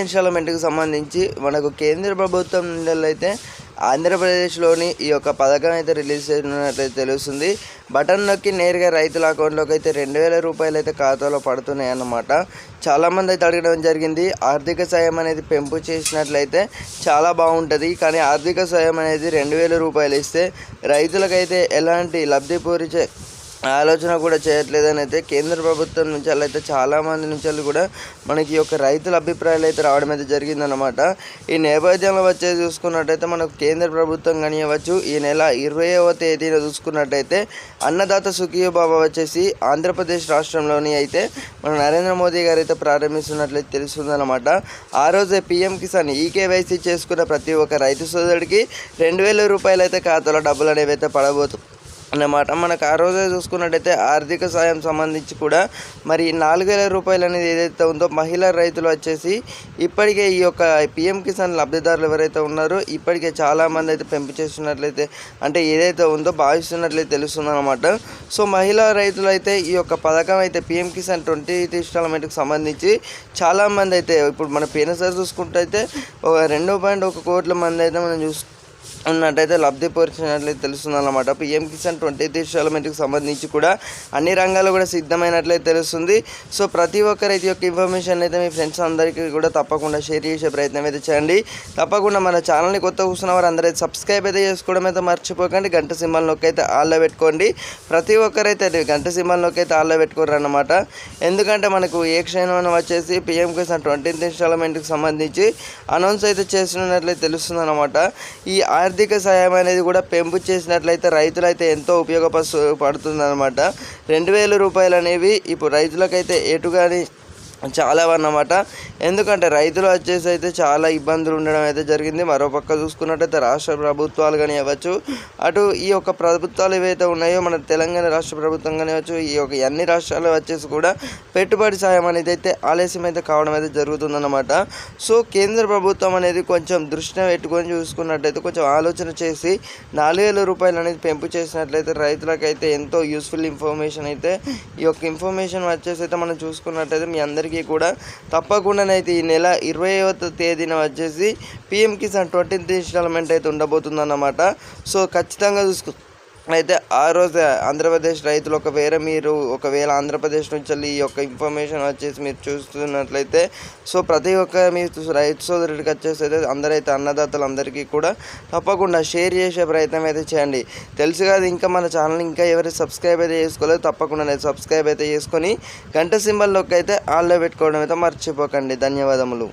ఇన్స్టాల్మెంట్కి సంబంధించి మనకు కేంద్ర ప్రభుత్వం నుండి అయితే ఆంధ్రప్రదేశ్లోని ఈ యొక్క పథకం అయితే రిలీజ్ చేసినట్లయితే తెలుస్తుంది. బటన్ నొక్కి నేరుగా రైతుల అకౌంట్లోకి అయితే 2000 రూపాయలు అయితే ఖాతాలో పడుతున్నాయి అన్నమాట. చాలామంది అయితే అడగడం జరిగింది, ఆర్థిక సాయం అనేది పెంపు చేసినట్లయితే చాలా బాగుంటుంది, కానీ ఆర్థిక సాయం అనేది 2000 రూపాయలు ఇస్తే రైతులకైతే ఎలాంటి లబ్ధి పూరిచే ఆలోచన కూడా చేయట్లేదని అయితే కేంద్ర ప్రభుత్వం నుంచి అయితే చాలామంది నుంచి కూడా మనకి ఈ యొక్క రైతుల అభిప్రాయాలు అయితే రావడం అయితే జరిగిందనమాట. ఈ నేపథ్యంలో వచ్చేసి చూసుకున్నట్టయితే మనకు కేంద్ర ప్రభుత్వం కానివ్వచ్చు, ఈ నెల 20వ తేదీన చూసుకున్నట్టయితే అన్నదాత సుఖీయోభవ వచ్చేసి ఆంధ్రప్రదేశ్ రాష్ట్రంలోని అయితే మన నరేంద్ర మోదీ గారు అయితే ప్రారంభిస్తున్నట్లయితే తెలుస్తుందన్నమాట. ఆ రోజే పీఎం కిసాన్ ఈకేవైసీ చేసుకున్న ప్రతి ఒక్క రైతు సోదరుడికి 2000 రూపాయలు అయితే ఖాతాలో డబ్బులు అనేవి అయితే పడబోతుంది అన్నమాట. మనకు ఆ రోజే చూసుకున్నట్టయితే ఆర్థిక సాయం సంబంధించి కూడా మరి 4000 రూపాయలు అనేది ఏదైతే ఉందో మహిళా రైతులు వచ్చేసి ఇప్పటికే ఈ యొక్క పిఎం కిసాన్ లబ్ధిదారులు ఎవరైతే ఉన్నారో ఇప్పటికే చాలామంది అయితే పెంపు చేస్తున్నట్లయితే అంటే ఏదైతే ఉందో భావిస్తున్నట్లయితే తెలుస్తుందన్నమాట. సో మహిళా రైతులు అయితే ఈ యొక్క పథకం అయితే పిఎం కిసాన్ 20th ఇన్స్టాల్మెంట్కి సంబంధించి చాలామంది అయితే ఇప్పుడు మన పేనసారి చూసుకుంటే అయితే 2.1 కోట్ల మంది అయితే మనం ఉన్నట్టయితే లబ్ధి పొందినట్లయితే తెలుస్తుందన్నమాట. పిఎం కిసాన్ 20th ఇన్స్టాల్మెంట్కి సంబంధించి కూడా అన్ని రంగాలు కూడా సిద్ధమైనట్లయితే తెలుస్తుంది. సో ప్రతి ఒక్కరైతే యొక్క ఇన్ఫర్మేషన్ అయితే మీ ఫ్రెండ్స్ అందరికీ కూడా తప్పకుండా షేర్ చేసే ప్రయత్నం అయితే చేయండి. తప్పకుండా మన ఛానల్ని కొత్త కూర్చున్న వారు అందరైతే సబ్స్క్రైబ్ అయితే చేసుకోవడం అయితే మర్చిపోకండి. గంట సింబల్ నొక్కి అయితే ఆల్లో పెట్టుకోండి. ప్రతి ఒక్కరైతే గంట సింబల్ నొక్కి అయితే ఆల్లో పెట్టుకోరు అన్నమాట. ఎందుకంటే మనకు ఏ క్షణం వచ్చేసి పిఎం కిసాన్ 20th ఇన్స్టాల్మెంట్కి సంబంధించి అనౌన్స్ అయితే చేస్తున్నట్లయితే తెలుస్తుందన్నమాట. ఈ ఆర్థిక సాయం అనేది కూడా పెంపు చేసినట్లయితే రైతులైతే ఎంతో ఉపయోగపడుతుందన్నమాట. 2000 రూపాయలు అనేవి ఇప్పుడు రైతులకైతే ఎటుగాని చాలా అన్నమాట. ఎందుకంటే రైతులు వచ్చేసి అయితే చాలా ఇబ్బందులు ఉండడం అయితే జరిగింది. మరోపక్క చూసుకున్నట్టయితే రాష్ట్ర ప్రభుత్వాలు కానీ అవ్వచ్చు, అటు ఈ యొక్క ప్రభుత్వాలు ఏవైతే ఉన్నాయో మన తెలంగాణ రాష్ట్ర ప్రభుత్వం కానివ్వచ్చు, ఈ యొక్క అన్ని రాష్ట్రాలు వచ్చేసి కూడా పెట్టుబడి సాయం అనేది అయితే ఆలస్యం అయితే కావడం అయితే జరుగుతుందన్నమాట. సో కేంద్ర ప్రభుత్వం అనేది కొంచెం దృష్టిని పెట్టుకొని చూసుకున్నట్టయితే కొంచెం ఆలోచన చేసి 4000 రూపాయలు అనేది పెంపు చేసినట్లయితే రైతులకైతే ఎంతో యూస్ఫుల్ ఇన్ఫర్మేషన్ అయితే ఈ యొక్క ఇన్ఫర్మేషన్ వచ్చేసి అయితే మనం చూసుకున్నట్టయితే మీ అందరికీ కూడా తప్పకుండానైతే ఈ నెల 20వ తేదీన వచ్చేసి పిఎం కిసాన్ 20th ఇన్స్టాల్మెంట్ అయితే ఉండబోతుందన్నమాట. సో ఖచ్చితంగా అయితే ఆ రోజు ఆంధ్రప్రదేశ్ రైతులు ఒకవేళ ఆంధ్రప్రదేశ్ నుంచి ఈ యొక్క ఇన్ఫర్మేషన్ వచ్చేసి మీరు చూస్తున్నట్లయితే సో ప్రతి ఒక్క మీ రైతు సోదరుడికి వచ్చేసి అయితే అందరైతే అన్నదాతలు అందరికీ కూడా తప్పకుండా షేర్ చేసే ప్రయత్నం అయితే చేయండి. తెలుసు కదా, ఇంకా మన ఛానల్ ఇంకా ఎవరైతే సబ్స్క్రైబ్ అయితే చేసుకోలేదు తప్పకుండా సబ్స్క్రైబ్ అయితే చేసుకొని గంట సింబల్లోకి అయితే ఆల్లో పెట్టుకోవడం అయితే మర్చిపోకండి. ధన్యవాదములు.